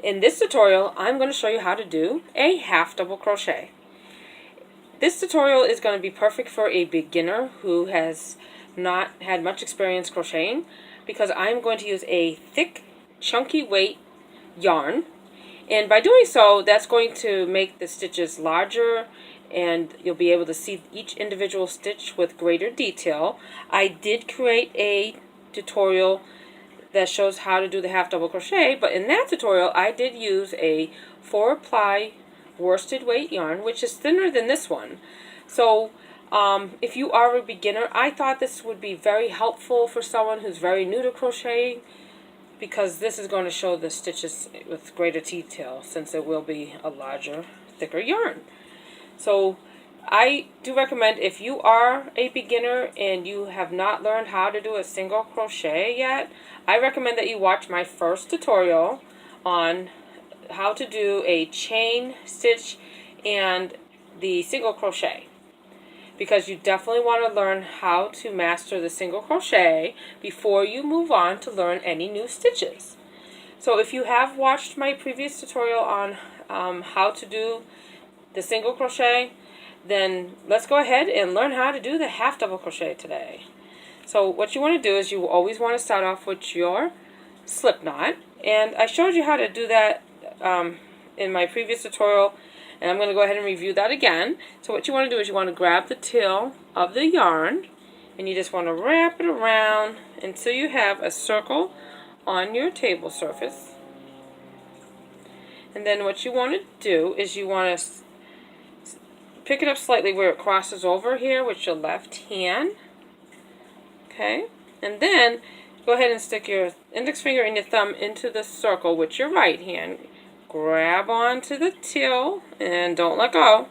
In this tutorial, I'm going to show you how to do a half double crochet. This tutorial is going to be perfect for a beginner who has not had much experience crocheting, because I'm going to use a thick, chunky weight yarn, and by doing so, that's going to make the stitches larger and you'll be able to see each individual stitch with greater detail. I did create a tutorial that shows how to do the half double crochet, but in that tutorial I did use a 4-ply worsted weight yarn, which is thinner than this one. So if you are a beginner, I thought this would be very helpful for someone who's very new to crocheting, because this is going to show the stitches with greater detail since it will be a larger, thicker yarn. So I do recommend, if you are a beginner and you have not learned how to do a single crochet yet, I recommend that you watch my first tutorial on how to do a chain stitch and the single crochet, because you definitely want to learn how to master the single crochet before you move on to learn any new stitches. So if you have watched my previous tutorial on how to do the single crochet, then let's go ahead and learn how to do the half double crochet today. So what you want to do is you always want to start off with your slip knot, and I showed you how to do that in my previous tutorial, and I'm going to go ahead and review that again. So what you want to do is you want to grab the tail of the yarn and you just want to wrap it around until you have a circle on your table surface. And then what you want to do is you want to pick it up slightly where it crosses over here with your left hand. Okay, and then go ahead and stick your index finger and your thumb into the circle with your right hand. Grab onto the tail and don't let go.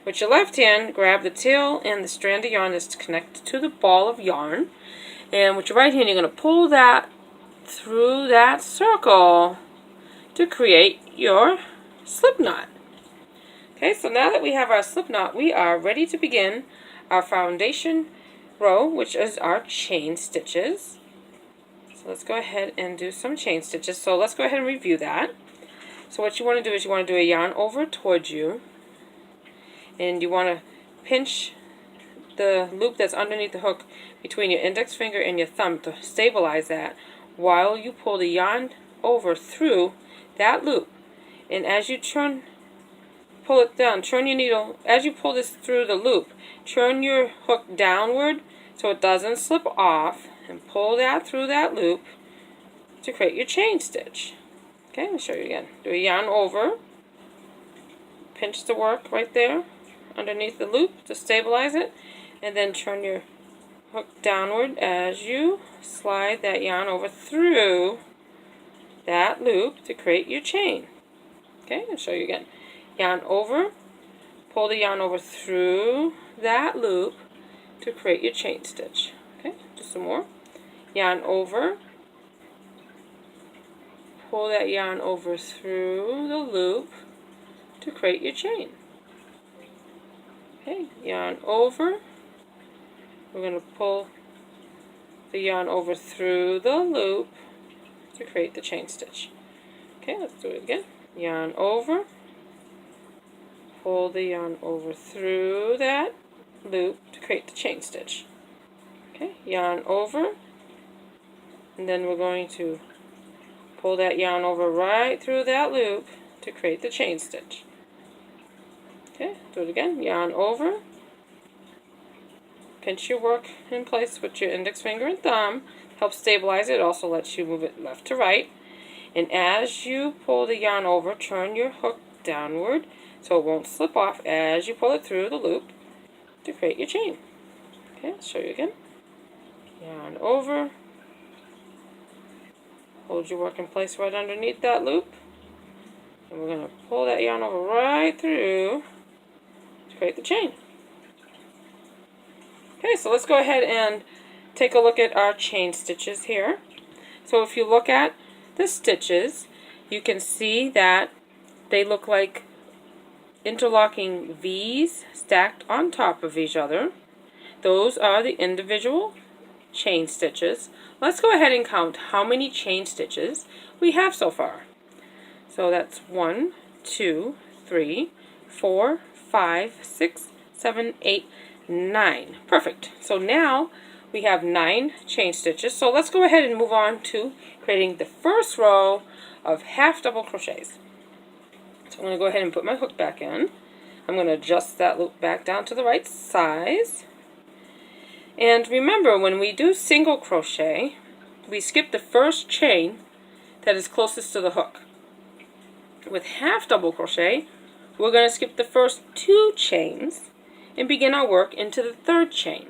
With your left hand, grab the tail and the strand of yarn that's connected to the ball of yarn. And with your right hand, you're going to pull that through that circle to create your slip knot. Okay, so now that we have our slip knot, we are ready to begin our foundation row, which is our chain stitches. So let's go ahead and do some chain stitches. So let's go ahead and review that. So what you want to do is you want to do a yarn over towards you, and you want to pinch the loop that's underneath the hook between your index finger and your thumb to stabilize that while you pull the yarn over through that loop. And as you pull it down, turn your needle, as you pull this through the loop, turn your hook downward so it doesn't slip off, and pull that through that loop to create your chain stitch. Okay, let me show you again. Do a yarn over, pinch the work right there underneath the loop to stabilize it, and then turn your hook downward as you slide that yarn over through that loop to create your chain. Okay, I'll show you again. Yarn over, pull the yarn over through that loop to create your chain stitch. Okay, just some more. Yarn over, pull that yarn over through the loop to create your chain. Okay, yarn over, we're going to pull the yarn over through the loop to create the chain stitch. Okay, let's do it again. Yarn over, pull the yarn over through that loop to create the chain stitch. Okay, yarn over, and then we're going to pull that yarn over right through that loop to create the chain stitch. Okay, do it again. Yarn over, pinch your work in place with your index finger and thumb, help stabilize it. It also lets you move it left to right. And as you pull the yarn over, turn your hook downward so it won't slip off as you pull it through the loop to create your chain. Okay, I'll show you again. Yarn over, hold your work in place right underneath that loop, and we're going to pull that yarn over right through to create the chain. Okay, so let's go ahead and take a look at our chain stitches here. So if you look at the stitches, you can see that they look like interlocking V's stacked on top of each other. Those are the individual chain stitches. Let's go ahead and count how many chain stitches we have so far. So that's 1, 2, 3, 4, 5, 6, 7, 8, 9. Perfect. So now we have 9 chain stitches. So let's go ahead and move on to creating the first row of half double crochets. So I'm going to go ahead and put my hook back in. I'm going to adjust that loop back down to the right size. And remember, when we do single crochet, we skip the first chain that is closest to the hook. With half double crochet, we're going to skip the first 2 chains and begin our work into the 3rd chain.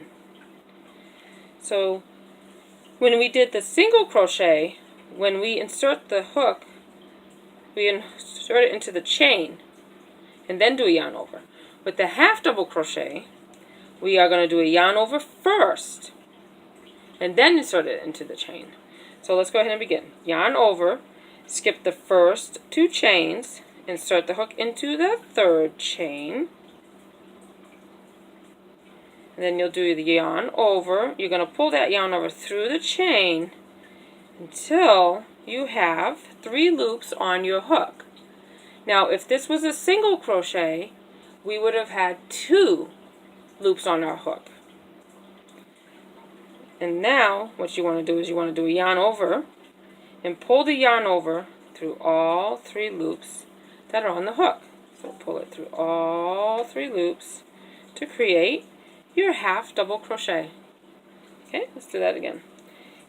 So when we did the single crochet, when we insert the hook, we insert it into the chain and then do a yarn over. With the half double crochet, we are going to do a yarn over first and then insert it into the chain. So let's go ahead and begin. Yarn over, skip the first 2 chains, insert the hook into the 3rd chain, and then you'll do the yarn over. You're going to pull that yarn over through the chain until you have 3 loops on your hook. Now if this was a single crochet, we would have had 2 loops on our hook. And now what you want to do is you want to do a yarn over and pull the yarn over through all 3 loops that are on the hook. So pull it through all 3 loops to create your half double crochet. Okay, let's do that again.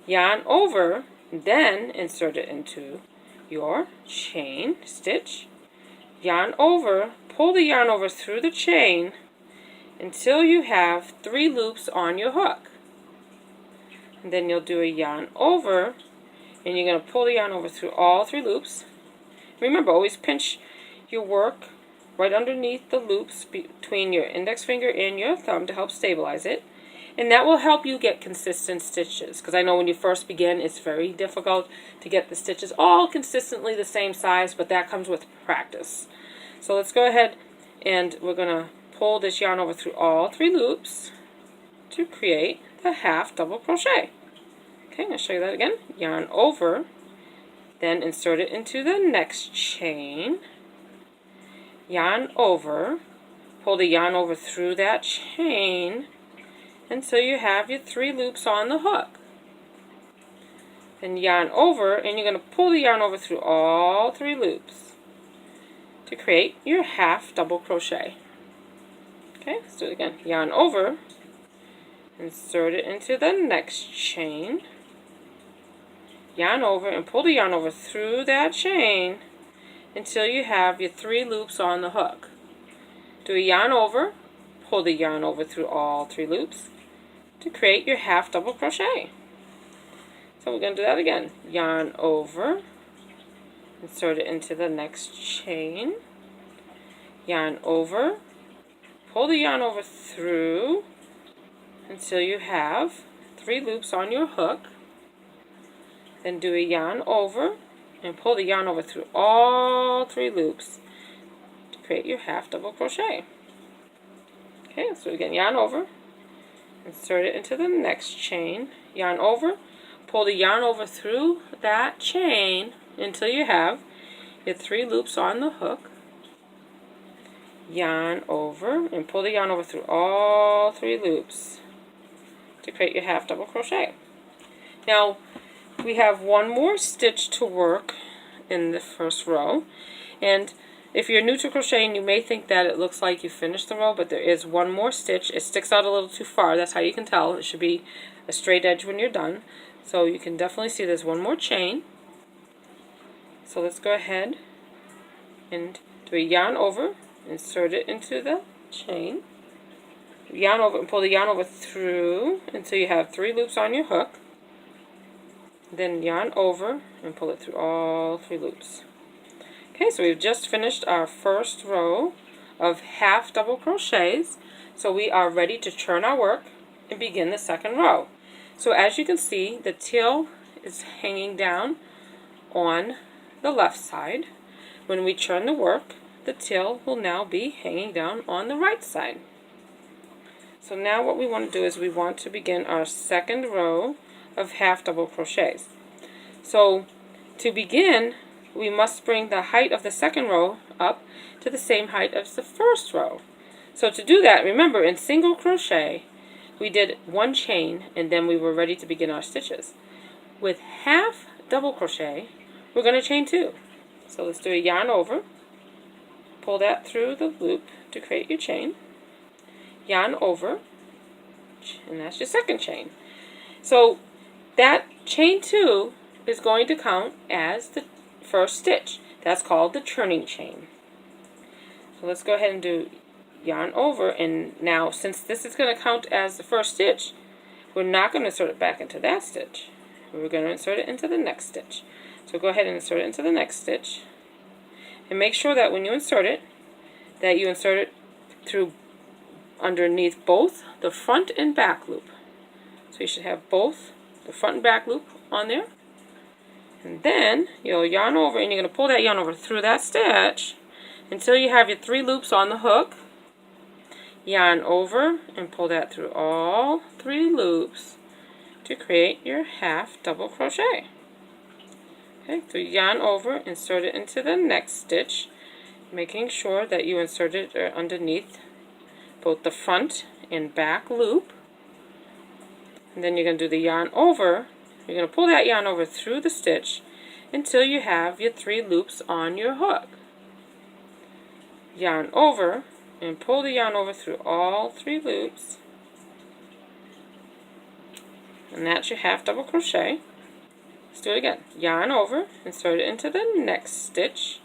Yarn over, then insert it into your chain stitch. Yarn over, pull the yarn over through the chain until you have 3 loops on your hook. And then you'll do a yarn over, and you're going to pull the yarn over through all 3 loops. Remember, always pinch your work right underneath the loops between your index finger and your thumb to help stabilize it. And that will help you get consistent stitches, because I know when you first begin it's very difficult to get the stitches all consistently the same size, but that comes with practice. So let's go ahead and we're going to pull this yarn over through all 3 loops to create the half double crochet. Okay, I'll show you that again. Yarn over, then insert it into the next chain. Yarn over, pull the yarn over through that chain until you have your 3 loops on the hook. Then yarn over, and you're going to pull the yarn over through all 3 loops to create your half double crochet. Okay, let's do it again. Yarn over, insert it into the next chain, yarn over, and pull the yarn over through that chain until you have your 3 loops on the hook. Do a yarn over, pull the yarn over through all 3 loops to create your half double crochet. So we're going to do that again. Yarn over, insert it into the next chain, yarn over, pull the yarn over through until you have 3 loops on your hook. Then do a yarn over and pull the yarn over through all 3 loops to create your half double crochet. Okay, let's do it again. Yarn over, insert it into the next chain, yarn over, pull the yarn over through that chain until you have your 3 loops on the hook. Yarn over and pull the yarn over through all 3 loops to create your half double crochet. Now we have one more stitch to work in the first row, and if you're new to crocheting you may think that it looks like you finished the row, but there is one more stitch. It sticks out a little too far, that's how you can tell. It should be a straight edge when you're done, so you can definitely see there's one more chain. So let's go ahead and do a yarn over, insert it into the chain, yarn over and pull the yarn over through until you have 3 loops on your hook. Then yarn over and pull it through all 3 loops. Okay, so we've just finished our first row of half double crochets, so we are ready to turn our work and begin the second row. So as you can see, the tail is hanging down on the left side. When we turn the work, the tail will now be hanging down on the right side. So now what we want to do is we want to begin our second row of half double crochets. So to begin, we must bring the height of the second row up to the same height as the first row. So to do that, remember in single crochet, we did 1 chain and then we were ready to begin our stitches. With half double crochet, we're going to chain 2. So let's do a yarn over, pull that through the loop to create your chain, yarn over, and that's your second chain. So that chain 2 is going to count as the first stitch. That's called the turning chain. So let's go ahead and do yarn over, and now since this is going to count as the first stitch, we're not going to insert it back into that stitch. We're going to insert it into the next stitch. So go ahead and insert it into the next stitch, and make sure that when you insert it, that you insert it through underneath both the front and back loop. So you should have both the front and back loop on there, and then you'll yarn over, and you're going to pull that yarn over through that stitch until you have your 3 loops on the hook. Yarn over and pull that through all 3 loops to create your half double crochet. Okay, so yarn over, insert it into the next stitch, making sure that you insert it underneath both the front and back loop. And then you're going to do the yarn over. You're going to pull that yarn over through the stitch until you have your 3 loops on your hook. Yarn over and pull the yarn over through all 3 loops, and that's your half double crochet. Let's do it again. Yarn over, insert it into the next stitch,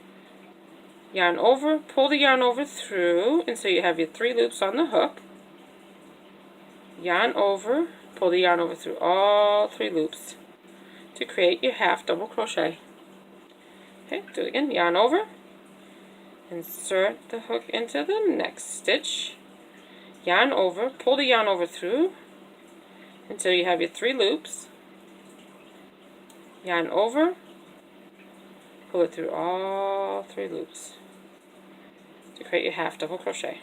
yarn over, pull the yarn over through until you have your 3 loops on the hook, yarn over, pull the yarn over through all 3 loops to create your half double crochet. Okay, do it again. Yarn over, insert the hook into the next stitch, yarn over, pull the yarn over through until you have your 3 loops, yarn over, pull it through all 3 loops to create your half double crochet.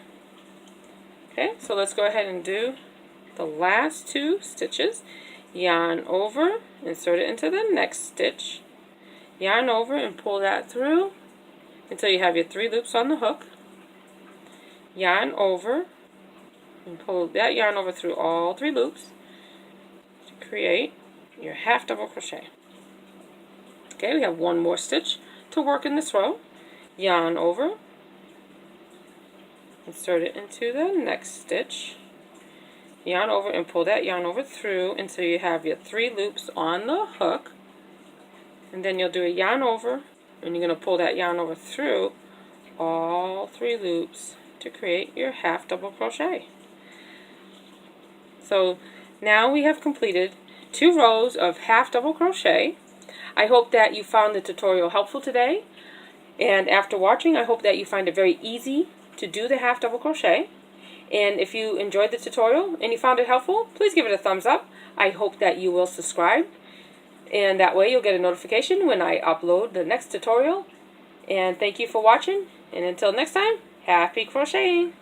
Okay, so let's go ahead and do the last 2 stitches. Yarn over, insert it into the next stitch, yarn over and pull that through until you have your 3 loops on the hook, yarn over and pull that yarn over through all 3 loops to create your half double crochet. Okay, we have 1 more stitch to work in this row. Yarn over, insert it into the next stitch, yarn over and pull that yarn over through until you have your 3 loops on the hook, and then you'll do a yarn over, and you're going to pull that yarn over through all 3 loops to create your half double crochet. So now we have completed 2 rows of half double crochet. I hope that you found the tutorial helpful today, and after watching I hope that you find it very easy to do the half double crochet. And if you enjoyed the tutorial and you found it helpful, please give it a thumbs up. I hope that you will subscribe, and that way you'll get a notification when I upload the next tutorial. And thank you for watching, and until next time, happy crocheting!